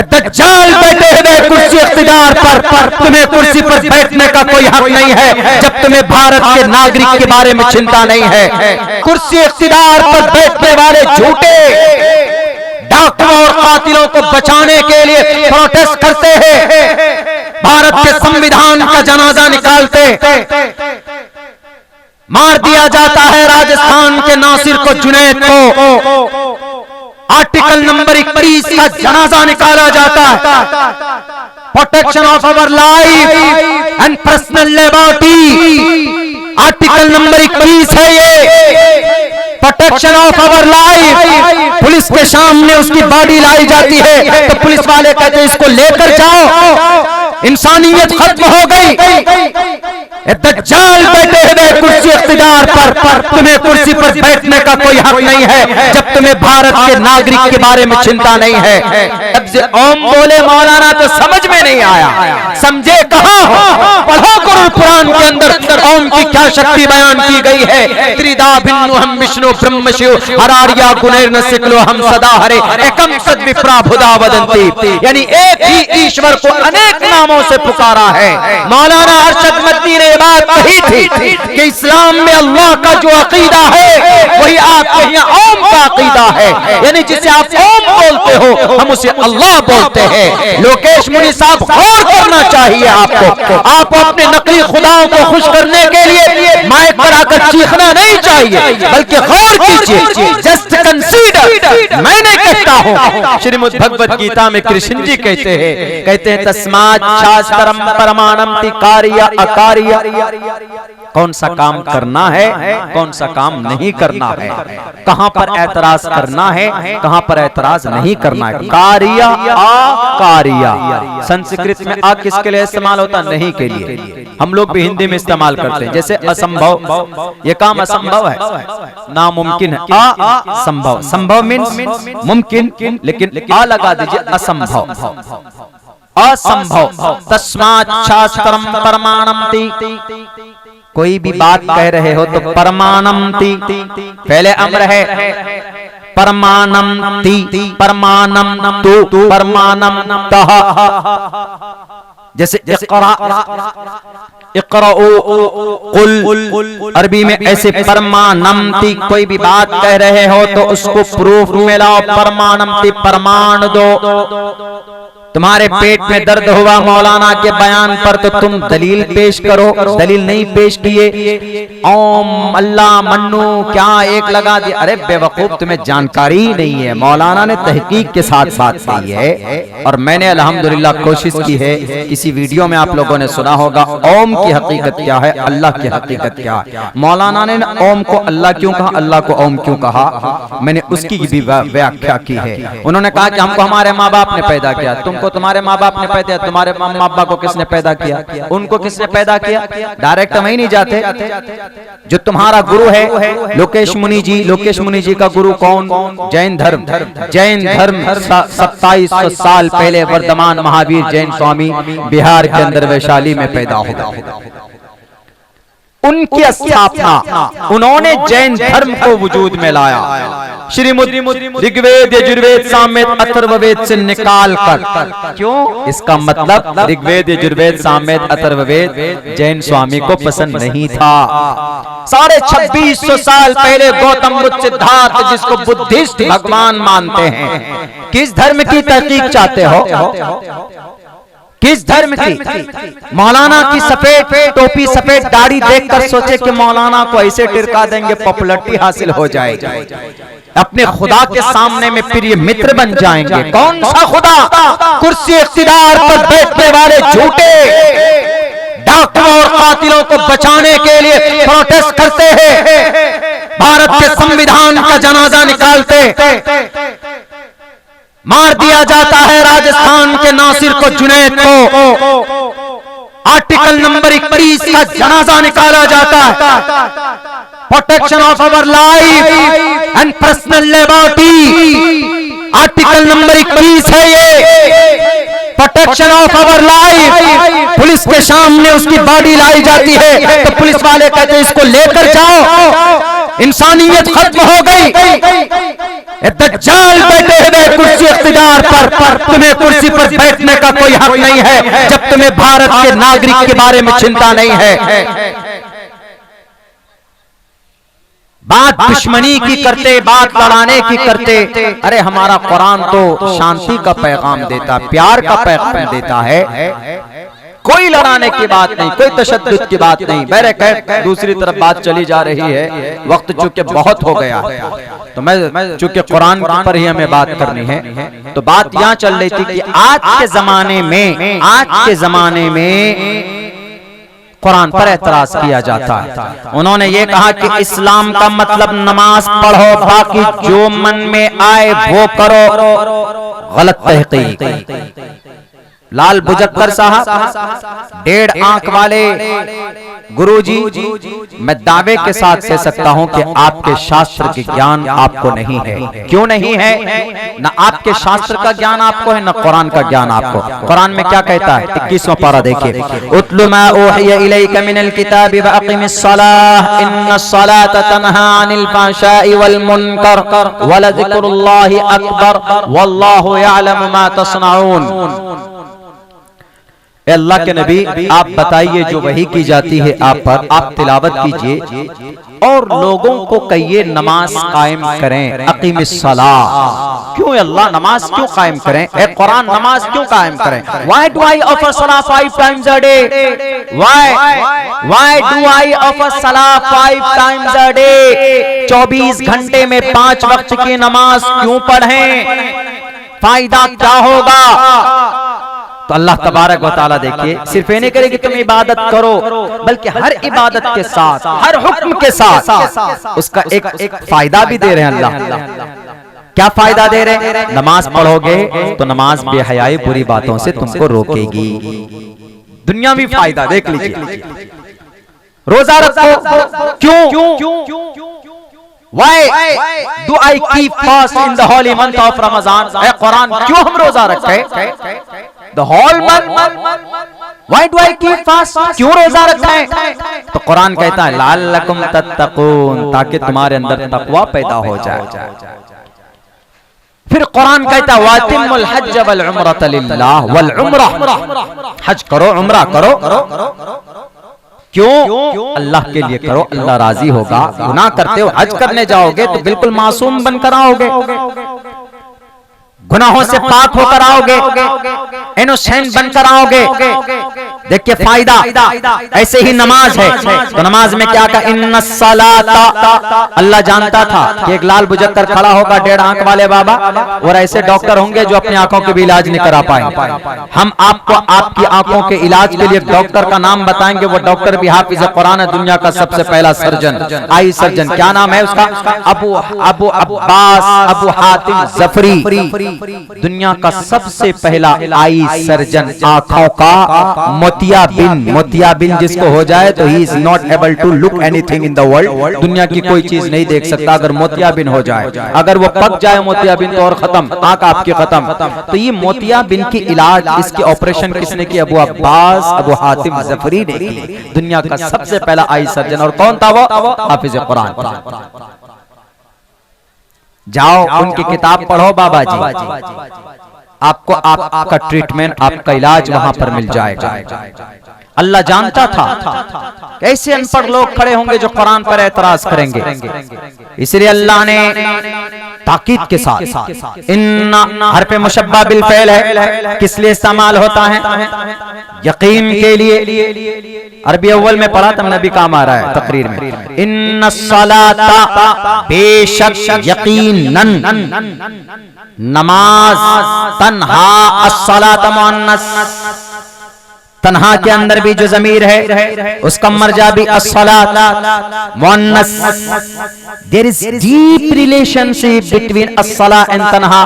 दज्जाल बैठे हुए कुर्सी इख्तिदार पर, तुम्हें कुर्सी पर बैठने का कोई हक नहीं है जब तुम्हें भारत के नागरिक के बारे में चिंता नहीं है। कुर्सी इख्तिदार पर बैठने वाले झूठे डाकुओं और कातिलों को बचाने के लिए प्रोटेस्ट करते हैं, भारत के संविधान का जनाजा निकालते, मार दिया जाता है राजस्थान के नासिर को, जुनैद को, आर्टिकल नंबर 21 का जनाजा निकाला जाता है, protection of our life and personal liberty, article number 21 है ये, protection of our life. Police के सामने उसकी बॉडी लाई जाती है तो पुलिस वाले कहते हैं इसको लेकर जाओ, इंसानियत खत्म हो गई। दज्जाल बैठे हुए कुर्सी इख्तिदार पर, तुम्हें कुर्सी पर बैठने का कोई हक नहीं है जब तुम्हें भारत के नागरिक के बारे में चिंता नहीं है। जब से ओम बोले मौलाना तो समझ में नहीं आया, समझे कहां हो? पढ़ो कुरान के अंदर ओम की क्या शक्ति बयान की गई है। त्रिदा भिन्नु हम विष्णु ब्रह्म शिव हरारिया गुणेर न सिकलो हम सदा हरे एकम सद विप्रा भुदा वदंती, यानी एक ही ईश्वर को अनेक नामों से पुकारा है। मौलाना अरशद मदनी ने बात कही थी कि इस्लाम में अल्लाह का जो अकीदा है वही आपके यहाँ ओम का अकीदा है, यानी जिसे आप ओम बोलते हो हम उसे अल्लाह बोलते हैं। लोकेश मुनि साहब गौर करना चाहिए आपको, आप अपने नकली खुदाओं को खुश करने के लिए माइक पर आकर चीखना नहीं चाहिए, बल्कि गौर कीजिए, जस्ट कंसीडर। मैंने कहता हूँ श्रीमद् भगवत गीता में कृष्ण जी कहते हैं तस्मात् शास्त्रम परमाणम कार्य अकार्य, कौन सा काम करना है कौन सा काम नहीं करना है, कहां पर ऐतराज करना है कहां पर ऐतराज नहीं करना है। कार्य अकार्य, संस्कृत में आ किसके लिए इस्तेमाल होता? नहीं के लिए। हम लोग भी हिंदी में इस्तेमाल करते हैं, जैसे असंभव, ये काम असंभव है, नामुमकिन है। असंभव, संभव मीन्स मुमकिन, लेकिन आ लगा दीजिए असंभव, असंभव। तस्मात् शास्त्रम परमाणमति, कोई भी बात कह रहे हो तो परमाणमति, पहले अम्र है परमाणमति, परमाणम तु, परमाणम तः, जैसे कुल, अरबी में ऐसे परमाणमति, कोई भी बात कह रहे हो तो उसको प्रूफ में लाओ, परमाणमति, प्रमाण दो। तुम्हारे पेट में दर्द हुआ मौलाना के बयान पर तो तुम दलील पेश करो, दलील नहीं पेश किए ओम अल्लाह मन्नू क्या एक लगा दिया। अरे बेवकूफ, तुम्हें जानकारी ही नहीं है। मौलाना ने तहकीक के साथ बात की है और मैंने अल्हम्दुलिल्लाह कोशिश की है। किसी वीडियो में आप लोगों ने सुना होगा ओम की हकीकत क्या है, अल्लाह की हकीकत क्या है। मौलाना ने ओम को अल्लाह क्यों कहा, अल्लाह को ओम क्यों कहा, मैंने उसकी भी व्याख्या की है। उन्होंने कहा कि हमको हमारे माँ बाप ने पैदा किया, तुमको तुम्हारे माँ बाप ने पैदा किया, तुम्हारे माँ बाप को किसने पैदा किया, उनको किसने पैदा किया। डायरेक्ट हम ही नहीं जाते। जो तुम्हारा गुरु है लोकेश मुनि जी, लोकेश मुनि जी का गुरु कौन? जैन धर्म। जैन धर्म 2700 साल पहले वर्धमान महावीर जैन स्वामी बिहार के अंदर वैशाली में पैदा हुआ। उनकी स्थापना, उन्होंने जैन धर्म को वजूद में लाया। श्रीमद् ऋग्वेद, यजुर्वेद, सामवेद, अथर्ववेद से निकाल कर। क्यों? इसका मतलब ऋग्वेद, यजुर्वेद, सामवेद, अथर्ववेद जैन स्वामी को पसंद नहीं था। 2650 साल पहले गौतम बुद्ध, सिद्धार्थ जिसको बुद्धिस्ट भगवान मानते हैं, किस धर्म की तहकीक चाहते हो? किस धर्म की? मौलाना की सफेद टोपी, सफेद दाढ़ी देखकर सोचे कि मौलाना को ऐसे टिरका देंगे पॉपुलैरिटी हासिल हो जाएगी, अपने खुदा के सामने में प्रिय मित्र बन जाएंगे। कौन सा खुदा? कुर्सी इख्तिदार पर बैठने वाले झूठे डाकुओं और कातिलों को बचाने के लिए प्रोटेस्ट करते हैं, भारत के संविधान का जनाजा निकालते, मार दिया जाता है राजस्थान के नासिर को, जुनैद को, आर्टिकल नंबर 21 का जनाजा निकाला जाता है, protection of our life and personal liberty, article number 21 है ये, protection of our life. Police के सामने उसकी बॉडी लाई जाती है तो पुलिस वाले कहते हैं इसको लेकर जाओ, इंसानियत खत्म हो गई। दज्जाल बैठे हुए कुर्सी इख्तिदार पर, तुम्हें कुर्सी पर बैठने का कोई हक नहीं है जब तुम्हें भारत के नागरिक के बारे में चिंता नहीं है। बात दुश्मनी की करते, बात लड़ाने की करते। अरे हमारा कुरान तो शांति का पैगाम देता, प्यार का पैगाम देता है। कोई लड़ाने की बात नहीं, कोई तशद्दुद की बात नहीं। बहरकैफ दूसरी तरफ बात चली जा रही है, वक्त चूंकि बहुत हो गया तो मैं चूंकि कुरान पर ही हमें बात करनी है, तो बात यहाँ चल रही थी कि आज के जमाने में कुरान पर एतराज किया जाता है। उन्होंने ये कहा कि इस्लाम का मतलब नमाज पढ़ो, बाकी जो मन में आए वो करो। गलत तहकीक। लाल बुजक्कर साहब 1.5 आंख वाले गुरुजी, मैं दावे के साथ कह सकता हूं कि आपके शास्त्र के ज्ञान आपको नहीं है। क्यों नहीं है? ना आपके शास्त्र का ज्ञान आपको है, ना कुरान का ज्ञान आपको। कुरान में क्या कहता है? 21वां पारा देखिए, उतलु मा उहिया इलैका मिनल किताबि व अक़िमिस सलाह इन्नस सलाता तन्हा अनिल फ़हशाइ वल मुनकर व लज़िक्रुल्लाहि अकबर वल्लाहु यअलमु मा तस्नऊन। अल्लाह के नबी आप बताइए, जो वही की जाती है आप पर, आप तिलावत कीजिए और लोगों को कहिए नमाज कायम करें। अक़ीमिस सलाह। क्यों अल्लाह नमाज क्यों कायम करें? ए कुरान नमाज क्यों कायम करें? Why do I offer salah 5 times a day? Why do I offer salah 5 times a day? 24 घंटे में 5 वक्त की नमाज क्यों पढ़ें? फायदा क्या होगा? तो अल्लाह तबारक व तआला देखिए, सिर्फ ये नहीं करे कि तुम इबादत करो, बल्कि हर इबादत के साथ, हर हुक्म के साथ उसका एक फायदा भी दे रहे हैं अल्लाह। क्या फायदा दे रहे हैं? नमाज पढ़ोगे तो नमाज बेहयाई बुरी बातों से तुमको रोकेगी। दुनियावी फायदा देख लीजिए। रोजा रखो, क्यों? Why do I keep fast in the holy month of Ramadan? ऐ कुरान, क्यों हम रोजा रखें? The whole month. Why do I keep fast? क्यों रोजा रखें? तो कुरान कहता है लअल्लकुम तत्तकून, ताकि तुम्हारे अंदर तकवा पैदा हो जाए। फिर कुरान कहता है वातिमुल हज्ज वल उम्रत लिल्लाह वल उम्रह, हज करो, उम्रा करो। क्यों? अल्लाह के लिए करो, अल्लाह राजी होगा। गुनाह करते हो, हज करने जाओगे तो बिल्कुल मासूम बनकर आओगे, गुनाहों से पाक होकर आओगे, इनोसेंट बनकर आओगे। देखिए फायदा। ऐसे ही नमाज है, तो नमाज में क्या कहा? इन्नस सलाता। अल्लाह जानता था कि एक लाल बुजक्कर खड़ा होगा 1.5 आंख वाले बाबा, और ऐसे डॉक्टर होंगे जो अपनी आंखों के भी इलाज नहीं करा पाएंगे। हम आपको आपकी आंखों के इलाज के लिए डॉक्टर का नाम बताएंगे। वो डॉक्टर भी हाफिज कुरान है, दुनिया का सबसे पहला सर्जन, आई सर्जन। क्या नाम है उसका? अबू अब्बास अबू हातिम ज़फरी। दुनिया का सबसे पहला आई सर्जन आंखों का। मोतियाबिन जिसको हो जाए तो he is not able to look anything in the world. दुनिया की कोई चीज नहीं देख सकता अगर मोतियाबिन हो जाए। अगर वो पक जाए मोतियाबिन तो और खत्म, आंख आपकी खत्म। तो ये मोतियाबिन की इलाज, इसकी ऑपरेशन किसने की? अबू अब्बास अबू हातिम ज़फरी ने की। दुनिया का सबसे पहला आई सर्जन। और कौन था वो? हाफिज कुरान। जाओ उनकी किताब पढ़ो बाबा जी, आपको आपका ट्रीटमेंट, आपका इलाज वहां पर मिल जाएगा। अल्लाह जानता था कैसे अनपढ़ लोग खड़े होंगे जो कुरान पर एतराज करेंगे। इसलिए अल्लाह ने ताकीद के साथ इन्ना हर पे मुशब्बा बिल फ़ैल है, किस लिए इस्तेमाल होता है? यकीन के लिए। अरबी अव्वल में पढ़ा था, नबी काम आ रहा है तकरीर में। इन्ना सलाता, बेशक यकीनन, नमाज, तन्हा अस्सलात मुअन्नस, तन्हा के अंदर भी जो जमीर है उसका मर्जा भी अस्सलात मुअन्नस। There is deep relationship between अस्सला एंड तन्हा।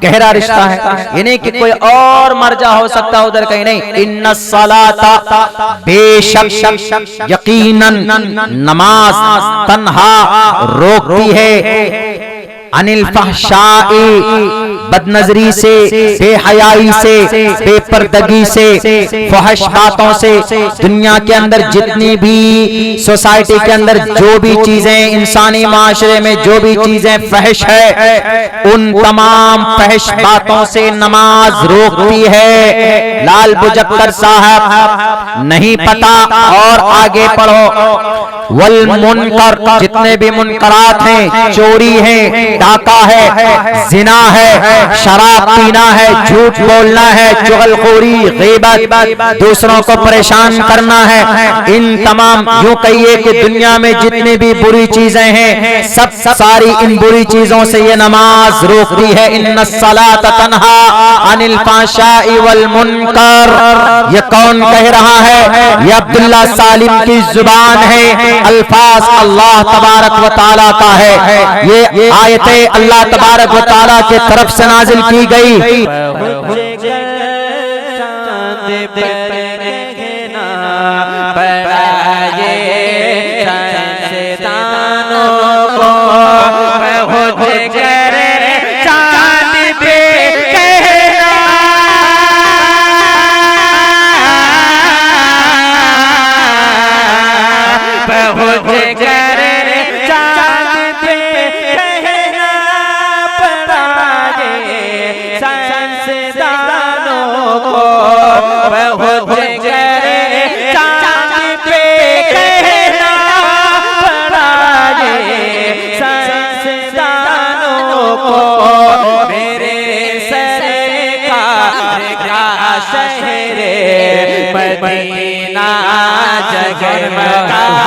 गहरा रिश्ता है, ये नहीं कि कोई और मर्जा हो सकता उधर, कहीं नहीं। इन्नस सलाता, बेशक यकीनन नमाज, तन्हा रोकती है, अनिल फहशाई, बदनजरी से, बेहयाई से, बेपर्दगी से, फहश बातों से, दुनिया के अंदर जितनी भी सोसाइटी के अंदर जो भी चीजें इंसानी माशरे में जो भी चीजें फहश है, उन तमाम फहश बातों से नमाज रोकती है। लाल बुजक्कर साहब नहीं पता और आगे पढ़ो। वल मुनकर, जितने भी मुनकरात हैं, चोरी है, डाका है, जिना है, शराब पीना है, झूठ बोलना है, चुगलखोरी, गीबत, दूसरों को परेशान करना है, इन तमाम यूं कहिए कि दुनिया में जितनी भी बुरी चीजें हैं सब सारी इन बुरी चीजों से ये नमाज रोकती है। इन्नस्सलात तन्हा अनिल फाहशाई वल मुनकर। ये कौन कह रहा है? ये अब्दुल्ला सालिम की जुबान है। अल्फाज अल्लाह तबारक व तआला का है। ये आयतें अल्लाह तबारक व तआला की तरफ से नाजिल की गई। मदीना जगमगा